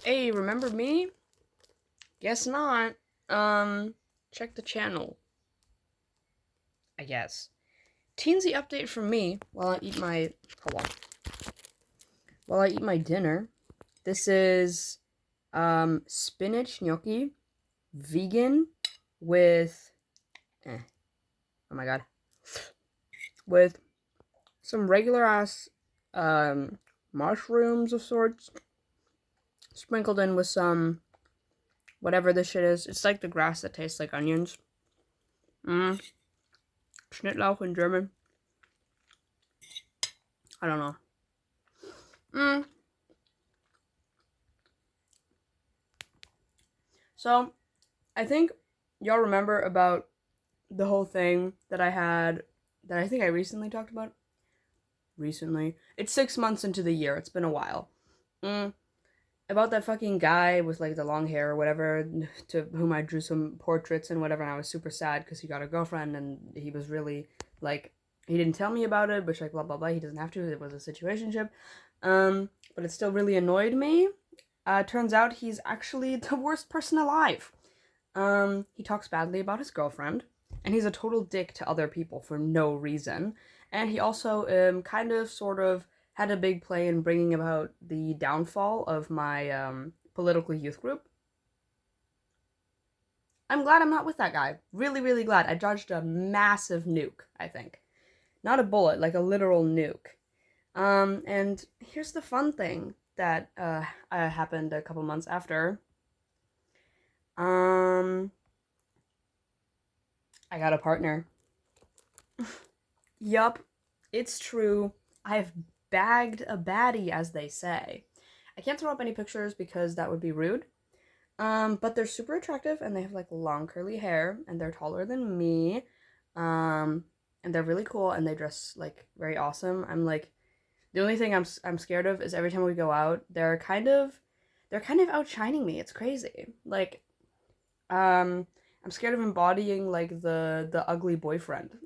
Hey, remember me? Guess not. Check the channel, I guess. Teensy update from me while I eat my hold on. While I eat my dinner. This is spinach gnocchi, vegan with oh my god. With some regular ass mushrooms of sorts sprinkled in with some whatever this shit is. It's like the grass that tastes like onions. Schnittlauch in German. I don't know. So, I think y'all remember about the whole thing that I had that I think I recently talked about. Recently. It's 6 months into the year. It's been a while. Mm, about that fucking guy with like the long hair or whatever to whom I drew some portraits and whatever, and I was super sad because he got a girlfriend and he was really like he didn't tell me about it, but like blah blah blah. He doesn't have to. It was a situationship. But it still really annoyed me. Turns out he's actually the worst person alive. He talks badly about his girlfriend, and he's a total dick to other people for no reason. And he also, kind of, sort of, had a big play in bringing about the downfall of my political youth group. I'm glad I'm not with that guy. Really, really glad. I dodged a massive nuke, I think. Not a bullet, like a literal nuke. And here's the fun thing that happened a couple months after. Um, I got a partner. Yup, it's true. I've bagged a baddie, as they say. I can't throw up any pictures because that would be rude. But they're super attractive and they have like long curly hair and they're taller than me. Um, and they're really cool and they dress like very awesome. I'm like the only thing I'm scared of is every time we go out, they're kind of outshining me. It's crazy. Like I'm scared of embodying like the ugly boyfriend.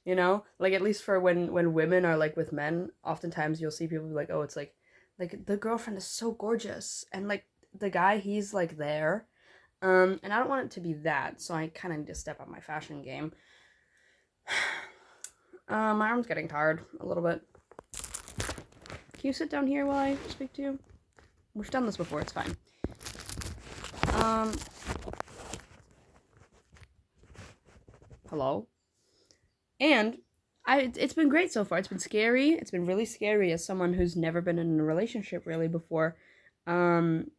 Like at least for when women are like with men, oftentimes you'll see people be like, oh, it's like the girlfriend is so gorgeous and like the guy he's like there. And I don't want it to be that, so I kind of need to step up my fashion game. My arm's getting tired a little bit. Can you sit down here while I speak to you? We've done this before, it's fine. Hello? And it's been great so far. It's been scary. It's been really scary as someone who's never been in a relationship really before. Um,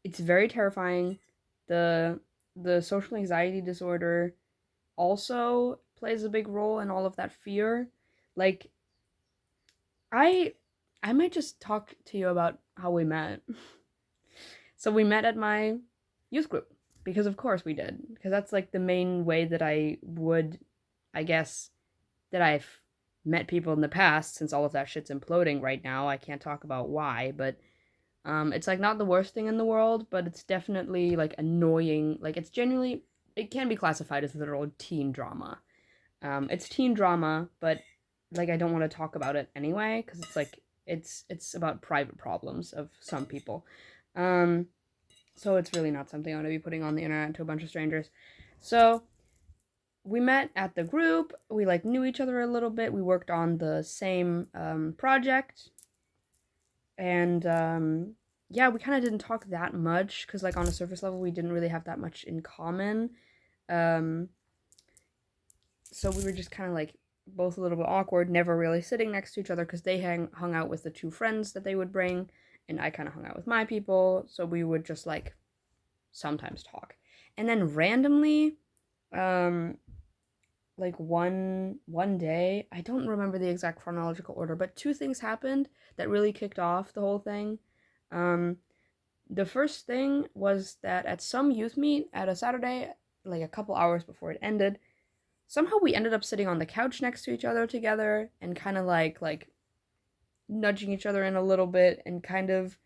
it's very terrifying. The the social anxiety disorder also plays a big role in all of that fear. Like I I might just talk to you about how we met. So we met at my youth group because of course we did. Because that's like the main way that I would, I guess, that I've met people in the past since all of that shit's imploding right now. I can't talk about why, but it's like not the worst thing in the world, but it's definitely like annoying. Like it's genuinely it can be classified as literal teen drama. It's teen drama, but like I don't want to talk about it anyway because it's like it's about private problems of some people. Um, so it's really not something I want to be putting on the internet to a bunch of strangers. So we met at the group. We like knew each other a little bit. We worked on the same project, and yeah, we kind of didn't talk that much because like on a surface level, we didn't really have that much in common. Um, so we were just kind of like both a little bit awkward, never really sitting next to each other because they hung out with the two friends that they would bring, and I kind of hung out with my people. So we would just like sometimes talk, and then randomly, um, like one day, I don't remember the exact chronological order, but two things happened that really kicked off the whole thing. Um, the first thing was that at some youth meet at a Saturday, like a couple hours before it ended, somehow we ended up sitting on the couch next to each other together and kind of like nudging each other in a little bit and kind of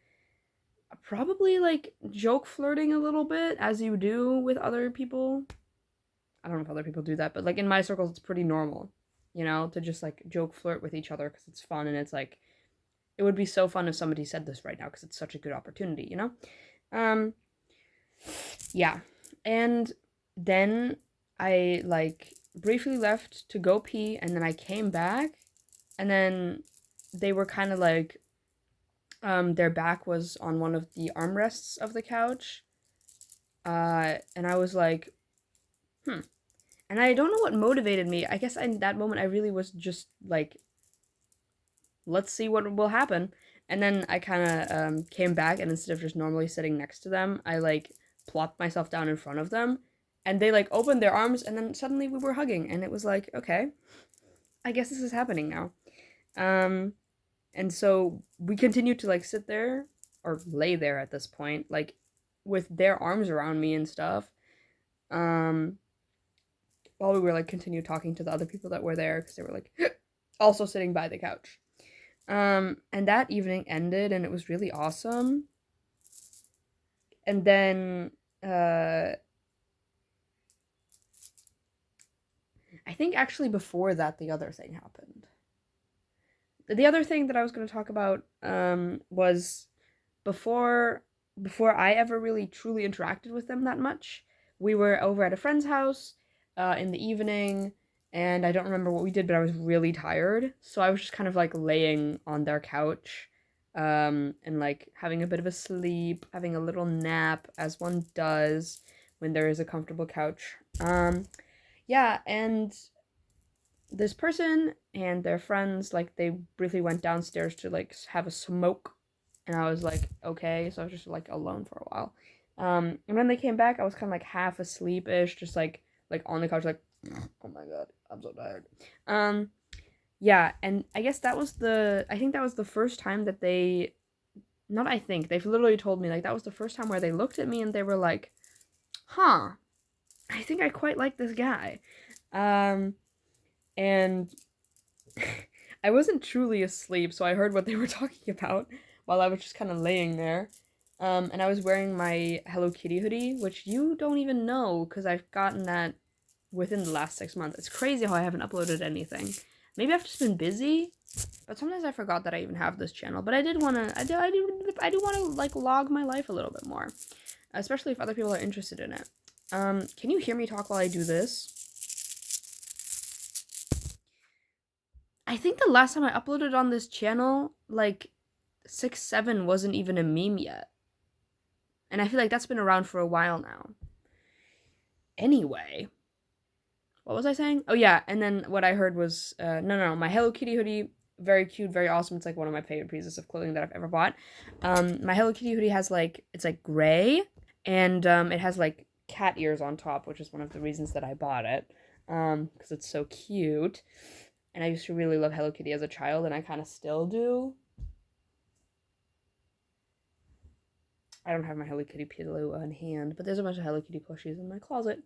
probably like joke flirting a little bit as you do with other people. I don't know if other people do that, but like in my circles, it's pretty normal, to just like joke flirt with each other because it's fun and it's like it would be so fun if somebody said this right now because it's such a good opportunity, you know? Um, yeah. And then I like briefly left to go pee and then I came back and then they were kind of like their back was on one of the armrests of the couch. And I was like, hmm. And I don't know what motivated me. I guess in that moment I really was just like, let's see what will happen. And then I kind of came back, and instead of just normally sitting next to them, I like plopped myself down in front of them, and they like opened their arms, and then suddenly we were hugging, and it was like, okay, I guess this is happening now. Um, and so we continued to like sit there or lay there at this point, like with their arms around me and stuff. Um, while we were like continue talking to the other people that were there because they were like also sitting by the couch. And that evening ended and it was really awesome. And then I think actually before that the other thing happened. The other thing that I was going to talk about was before before I ever really truly interacted with them that much. We were over at a friend's house in the evening, and I don't remember what we did, but I was really tired, so I was just kind of like laying on their couch, and like having a bit of a sleep, having a little nap, as one does when there is a comfortable couch. Yeah, and this person and their friends like they briefly went downstairs to like have a smoke, and I was like, okay, so I was just like alone for a while. And when they came back, I was kind of like half asleep ish, just like on the couch, like, oh my god, I'm so tired. Um, yeah, and I think that was the first time that they, not I think, they've literally told me like that was the first time where they looked at me and they were like, huh, I think I quite like this guy. Um, and I wasn't truly asleep, so I heard what they were talking about while I was just kind of laying there. And I was wearing my Hello Kitty hoodie, which you don't even know because I've gotten that within the last 6 months. It's crazy how I haven't uploaded anything. Maybe I've just been busy, but sometimes I forgot that I even have this channel. But I do want to like log my life a little bit more, especially if other people are interested in it. Can you hear me talk while I do this? I think the last time I uploaded on this channel, like 6-7 wasn't even a meme yet. And I feel like that's been around for a while now. Anyway, what was I saying? Oh yeah, and then what I heard was no, my Hello Kitty hoodie, very cute, very awesome. It's like one of my favorite pieces of clothing that I've ever bought. My Hello Kitty hoodie has like it's like gray, and it has like cat ears on top, which is one of the reasons that I bought it. Because it's so cute. And I used to really love Hello Kitty as a child, and I kind of still do. I don't have my Hello Kitty pillow on hand, but there's a bunch of Hello Kitty plushies in my closet.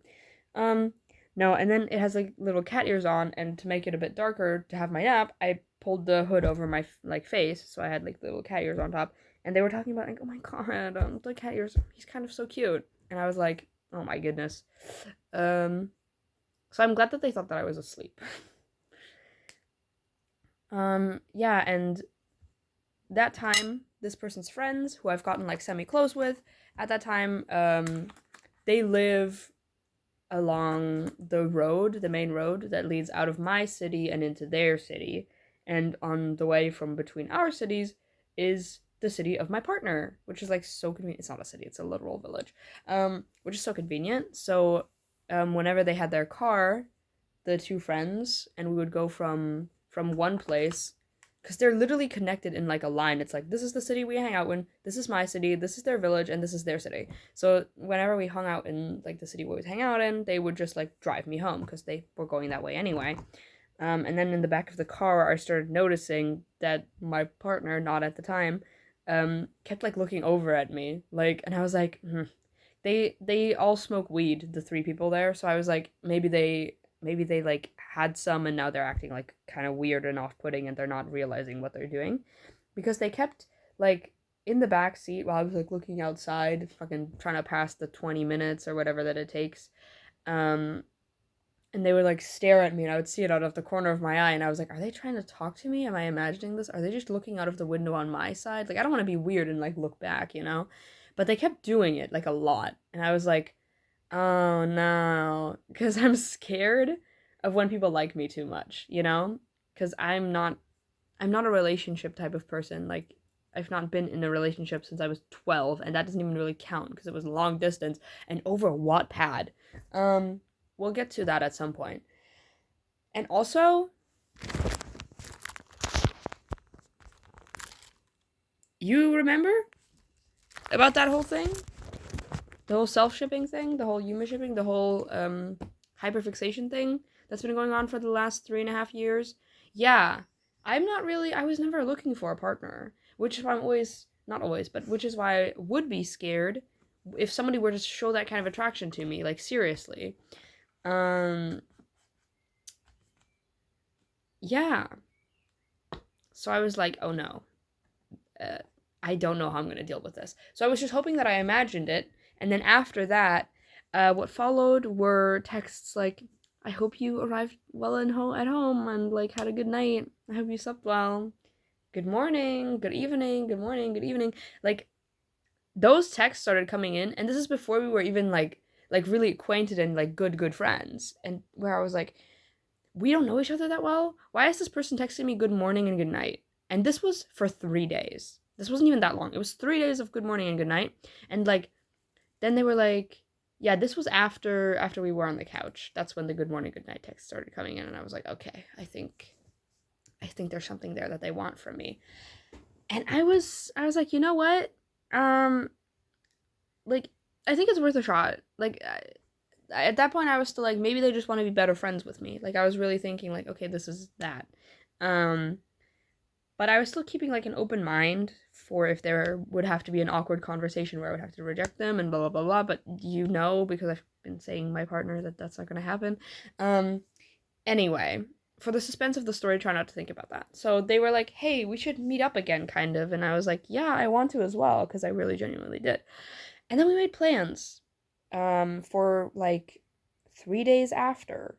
Um, no, and then it has like little cat ears on, and to make it a bit darker to have my nap, I pulled the hood over my like face, so I had like little cat ears on top. And they were talking about like, oh my god, the cat ears, he's kind of so cute. And I was like, oh my goodness. So I'm glad that they thought that I was asleep. Yeah, and that time, this person's friends, who I've gotten like semi-close with, at that time, they live along the road, the main road that leads out of my city and into their city. And on the way from between our cities is the city of my partner, which is like so convenient. It's not a city, it's a literal village, which is so convenient. So, whenever they had their car, the two friends, and we would go from one place because they're literally connected in like a line. It's like this is the city we hang out in, this is my city, this is their village, and this is their city. So whenever we hung out in like the city we would hang out in, they would just like drive me home because they were going that way anyway. And then in the back of the car, I started noticing that my partner, not at the time, kept like looking over at me, like, and I was like, they all smoke weed, the three people there. So I was like, maybe they like had some and now they're acting like kind of weird and off-putting and they're not realizing what they're doing because they kept like in the back seat while I was like looking outside fucking trying to pass the 20 minutes or whatever that it takes. um and they would like stare at me, and I would see it out of the corner of my eye, and I was like, are they trying to talk to me? Am I imagining this? Are they just looking out of the window on my side? Like, I don't want to be weird and like look back, you know? But they kept doing it like a lot, and I was like, oh no, because I'm scared of when people like me too much, you know? Because I'm not a relationship type of person. Like, I've not been in a relationship since I was 12, and that doesn't even really count because it was long distance and over Wattpad. Um, we'll get to that at some point. And also, you remember about that whole thing? The whole self-shipping thing, the whole Yuma shipping, the whole hyperfixation thing that's been going on for the last 3.5 years? Yeah, I was never looking for a partner, which is why I'm always, not always, but which is why I would be scared if somebody were to show that kind of attraction to me, like seriously. Um, yeah. So I was like, oh no, uh, I don't know how I'm going to deal with this. So I was just hoping that I imagined it. And then after that, what followed were texts like, I hope you arrived well at home and like had a good night. I hope you slept well. Good morning, good evening, good morning, good evening. Like those texts started coming in, and this is before we were even like really acquainted and like good friends. And where I was like, we don't know each other that well. Why is this person texting me good morning and good night? And this was for 3 days. This wasn't even that long. It was 3 days of good morning and good night. And like, then they were like, yeah, this was after we were on the couch. That's when the good morning, good night text started coming in, and I was like, okay, I think there's something there that they want from me. And I was like, you know what? Um, like, I think it's worth a shot. Like, at that point I was still like, maybe they just want to be better friends with me. Like I was really thinking like, okay, this is that. Um but I was still keeping like an open mind for if there would have to be an awkward conversation where I would have to reject them and blah blah blah blah, but because I've been saying my partner that that's not going to happen. Um anyway, for the suspense of the story, try not to think about that. So they were like, "Hey, we should meet up again," kind of, and I was like, "Yeah, I want to as well," because I really genuinely did. And then we made plans for like 3 days after.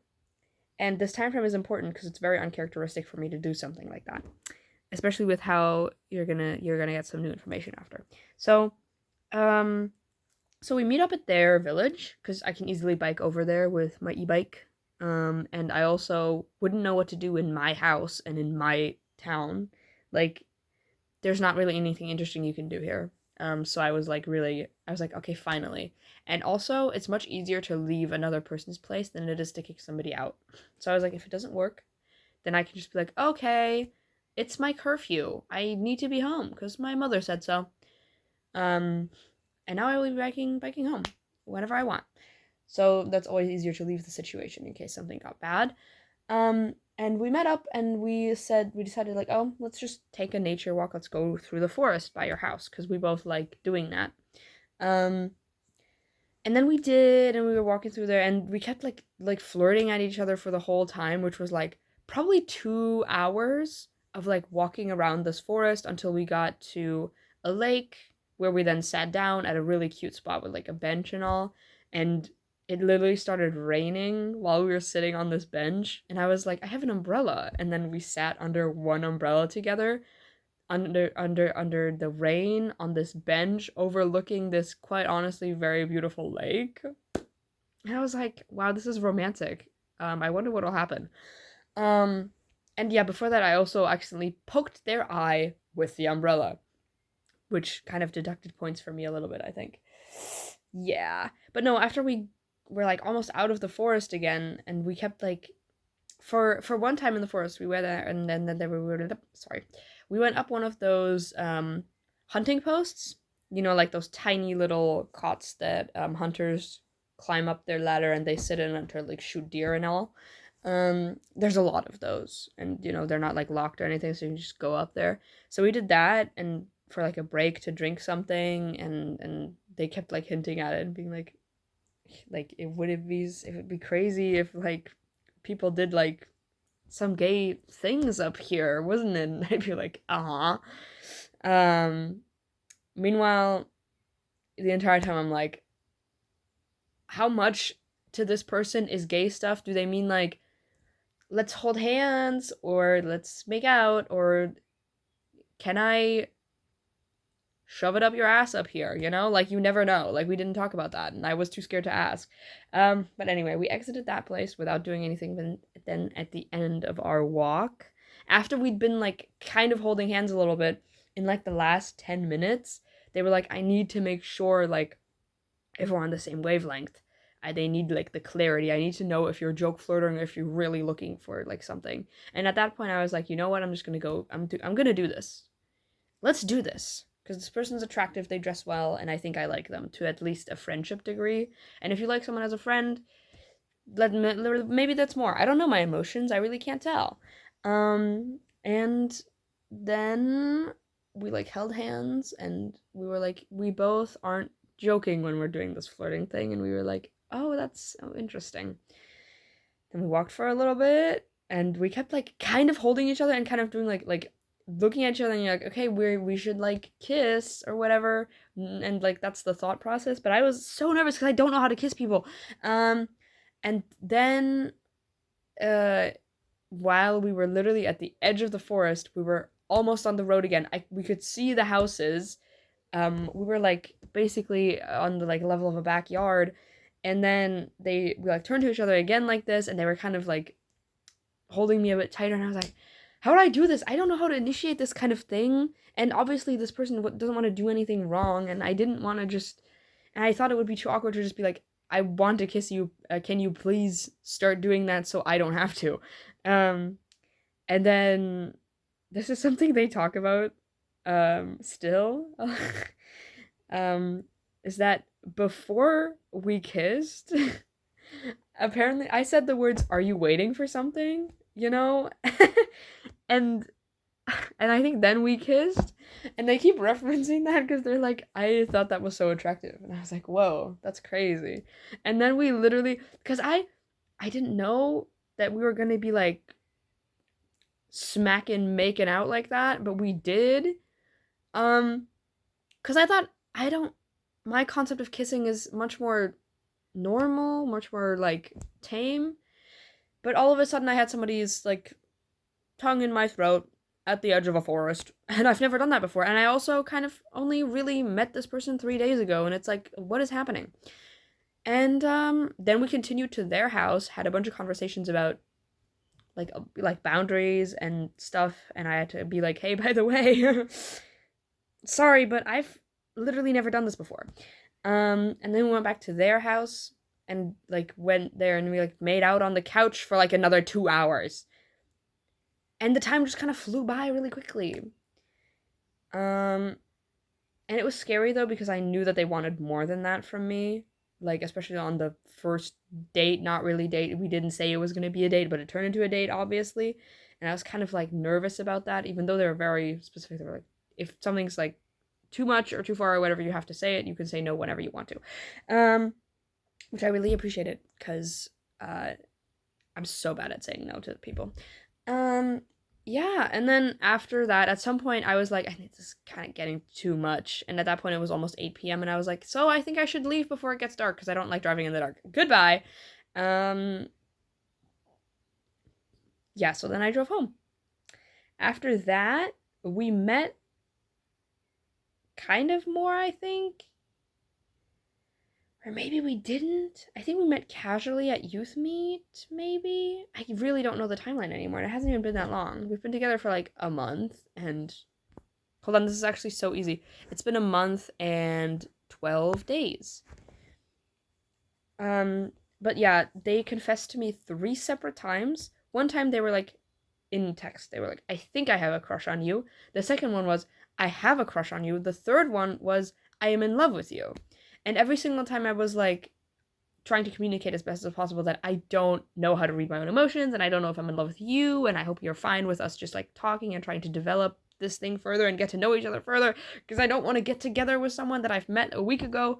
And this time frame is important because it's very uncharacteristic for me to do something like that, especially with how you're gonna get some new information after. So, um, so we meet up at their village because I can easily bike over there with my e-bike. And I also wouldn't know what to do in my house and in my town. Like, there's not really anything interesting you can do here. So I was like, okay, finally. And also, it's much easier to leave another person's place than it is to kick somebody out. So I was like, if it doesn't work, then I can just be like, okay, it's my curfew. I need to be home because my mother said so. Um, and now I will be biking home whenever I want. So that's always easier to leave the situation in case something got bad. And we met up and we decided like, oh, let's just take a nature walk. Let's go through the forest by your house because we both like doing that. Um, and then we did, and we were walking through there, and we kept like flirting at each other for the whole time, which was like probably 2 hours of like walking around this forest until we got to a lake where we then sat down at a really cute spot with like a bench and all. And it literally started raining while we were sitting on this bench, and I was like, I have an umbrella. And then we sat under one umbrella together under the rain on this bench overlooking this quite honestly very beautiful lake. And I was like, wow, this is romantic. I wonder what'll happen. Um and yeah, before that I also accidentally poked their eye with the umbrella, which kind of deducted points for me a little bit, I think. Yeah. But no, after we were like almost out of the forest again, and we kept like for one time in the forest we were there, and then we were sorry, we went up one of those hunting posts, like those tiny little cots that hunters climb up their ladder and they sit in to like shoot deer and all. There's a lot of those, and they're not like locked or anything, so you can just go up there. So we did that, and for like a break to drink something, and they kept like hinting at it and being like it would be crazy if like people did like some gay things up here, wasn't it? And I'd be like, uh-huh. Um, Meanwhile, the entire time I'm like, how much to this person is gay stuff, do they mean like, let's hold hands, or let's make out, or can I shove it up your ass up here, you know? Like, you never know. Like, we didn't talk about that, and I was too scared to ask. But anyway, we exited that place without doing anything. Then at the end of our walk, after we'd been, like, kind of holding hands a little bit, in, like, the last 10 minutes, they were like, I need to make sure, like, if we're on the same wavelength. They need, like, the clarity. I need to know if you're joke flirting or if you're really looking for, like, something. And at that point, I was like, you know what? I'm just gonna go. I'm gonna do this. Let's do this. Because this person's attractive, they dress well, and I think I like them to at least a friendship degree. And if you like someone as a friend, maybe that's more. I don't know my emotions. I really can't tell. And then we like held hands, and we were like, we both aren't joking when we're doing this flirting thing, and we were like, oh, that's so interesting. Then we walked for a little bit, and we kept like kind of holding each other and kind of doing like looking at each other, and you're like, okay, we should like kiss or whatever, and like that's the thought process. But I was so nervous because I don't know how to kiss people. And then while we were literally at the edge of the forest, we were almost on the road again. We could see the houses. We were like basically on the like level of a backyard, and then we like turned to each other again like this, and they were kind of like holding me a bit tighter, and I was like, how do I do this? I don't know how to initiate this kind of thing. And obviously this person doesn't want to do anything wrong, and I didn't want to just, and I thought it would be too awkward to just be like, I want to kiss you. Can you please start doing that so I don't have to? And then this is something they talk about still. Is that before we kissed, apparently I said the words, "Are you waiting for something?" You know? and I think then we kissed, and they keep referencing that because they're like, I thought that was so attractive, and I was like, whoa, that's crazy. And then we literally, because I didn't know that we were gonna be like smacking, making out like that, but we did. Because I thought, my concept of kissing is much more normal, much more like tame. But all of a sudden I had somebody's like tongue in my throat at the edge of a forest, and I've never done that before. And I also kind of only really met this person 3 days ago, and it's like, what is happening? And then we continued to their house, had a bunch of conversations about like boundaries and stuff, and I had to be like, hey, by the way, sorry, but I've literally never done this before. And then we went back to their house and like went there, and we like made out on the couch for like another 2 hours. And the time just kind of flew by really quickly. And it was scary though, because I knew that they wanted more than that from me. Like, especially on the first date, not really date. We didn't say it was going to be a date, but it turned into a date, obviously. And I was kind of like nervous about that, even though they were very specific. They were like, if something's like too much or too far or whatever, you have to say it. You can say no whenever you want to. Which I really appreciated, because I'm so bad at saying no to people. Yeah, and then after that, at some point, I was like, I think this is kind of getting too much. And at that point, it was almost 8 p.m., and I was like, so I think I should leave before it gets dark, because I don't like driving in the dark. Goodbye. Yeah, so then I drove home. After that, we met kind of more, I think. Or maybe we didn't. I think we met casually at youth meet, maybe. I really don't know the timeline anymore. It hasn't even been that long. We've been together for like a month, and hold on, this is actually so easy. It's been a month and 12 days. But yeah, they confessed to me 3 separate times. One time they were like, in text, they were like, I think I have a crush on you. The second one was, I have a crush on you. The third one was, I am in love with you. And every single time I was like trying to communicate as best as possible that I don't know how to read my own emotions, and I don't know if I'm in love with you, and I hope you're fine with us just like talking and trying to develop this thing further and get to know each other further, because I don't want to get together with someone that I've met a week ago.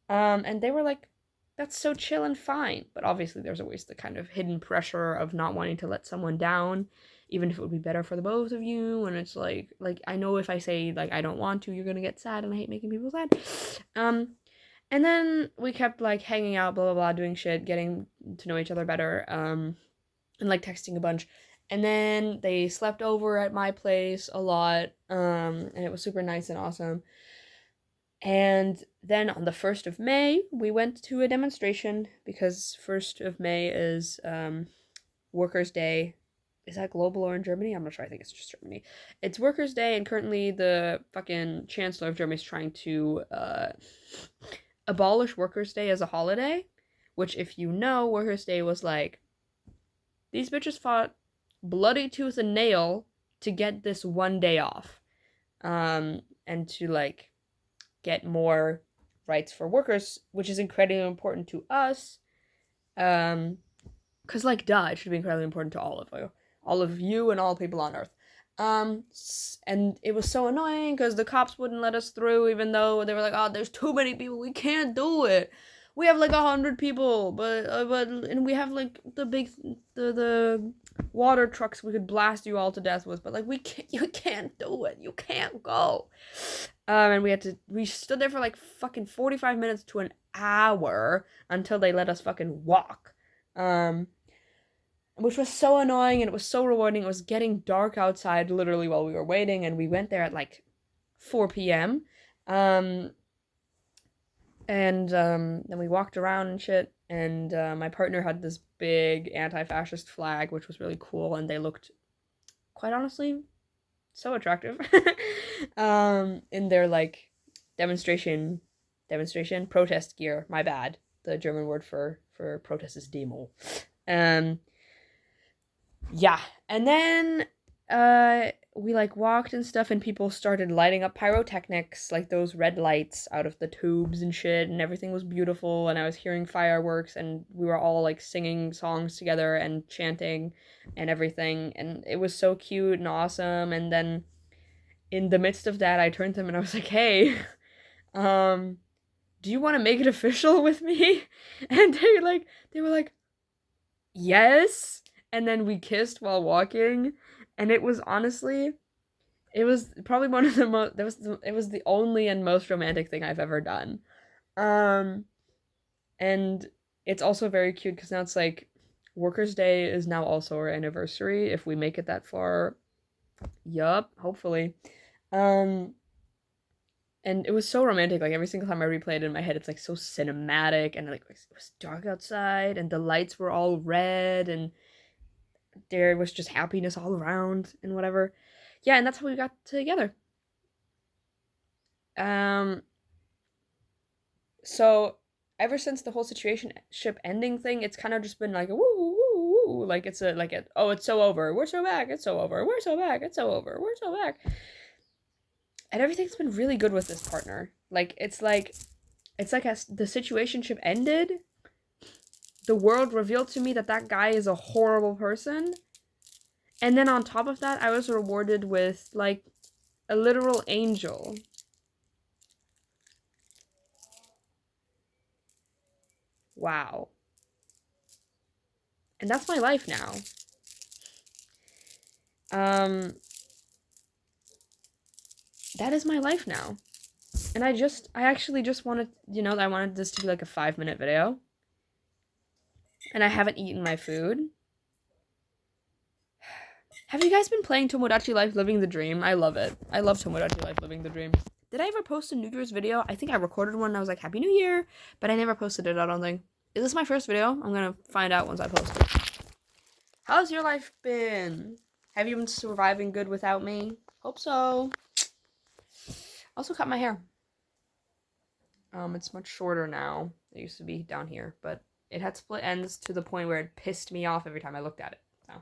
And they were like, that's so chill and fine. But obviously there's always the kind of hidden pressure of not wanting to let someone down, even if it would be better for the both of you. And it's like I know if I say like I don't want to, you're gonna get sad, and I hate making people sad. And then we kept like hanging out, blah blah blah, doing shit, getting to know each other better, and like texting a bunch. And then they slept over at my place a lot, and it was super nice and awesome. And then on the 1st of May, we went to a demonstration because 1st of May is Workers' Day. Is that global or in Germany? I'm not sure. I think it's just Germany. It's Workers' Day, and currently the fucking Chancellor of Germany is trying to abolish Workers' Day as a holiday. Which, if you know, Workers' Day was like, these bitches fought bloody tooth and nail to get this one day off. And to like get more rights for workers, which is incredibly important to us. Because like, duh, it should be incredibly important to all of you, and all people on Earth. And it was so annoying because the cops wouldn't let us through, even though they were like, "Oh, there's too many people, we can't do it. We have like 100 people, and we have like the water trucks we could blast you all to death with, but like you can't do it. You can't go." And we stood there for like fucking 45 minutes to an hour until they let us fucking walk. Which was so annoying, and it was so rewarding. It was getting dark outside literally while we were waiting, and we went there at like 4 p.m. Then we walked around and shit, and my partner had this big anti-fascist flag, which was really cool, and they looked, quite honestly, so attractive. In their like demonstration protest gear. My bad. The German word for protest is Demo. Yeah, and then we like walked and stuff, and people started lighting up pyrotechnics, like those red lights out of the tubes and shit, and everything was beautiful, and I was hearing fireworks, and we were all like singing songs together and chanting and everything, and it was so cute and awesome. And then in the midst of that, I turned to them and I was like, "Hey, do you want to make it official with me?" And they were like, "Yes." And then we kissed while walking, and it was honestly, it was probably one of the most, it was the only and most romantic thing I've ever done. Um, and it's also very cute because now it's like Workers' Day is now also our anniversary if we make it that far. Yup, hopefully. Um, and it was so romantic. Like every single time I replay it in my head, it's like so cinematic, and like it was dark outside, and the lights were all red, and there was just happiness all around and whatever. Yeah, and that's how we got together. Um, so ever since the whole situation ship ending thing, it's kind of just been like a woo woo woo, like it's a oh, it's so over. We're so back. It's so over. We're so back. It's so over. We're so back. And everything's been really good with this partner. Like as the situationship ended, the world revealed to me that that guy is a horrible person. And then on top of that, I was rewarded with like a literal angel. Wow. And that's my life now. That is my life now. And I actually just wanted, I wanted this to be like a 5-minute video. And I haven't eaten my food. Have you guys been playing Tomodachi Life Living the Dream? I love it. I love Tomodachi Life Living the Dream. Did I ever post a New Year's video? I think I recorded one and I was like, Happy New Year, but I never posted it, I don't think. Is this my first video? I'm gonna find out once I post it. How's your life been? Have you been surviving good without me? Hope so. Also cut my hair. It's much shorter now. It used to be down here, but it had split ends to the point where it pissed me off every time I looked at it. So.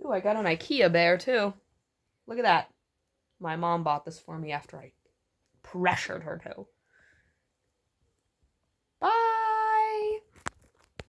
Ooh, I got an IKEA bear too. Look at that. My mom bought this for me after I pressured her to.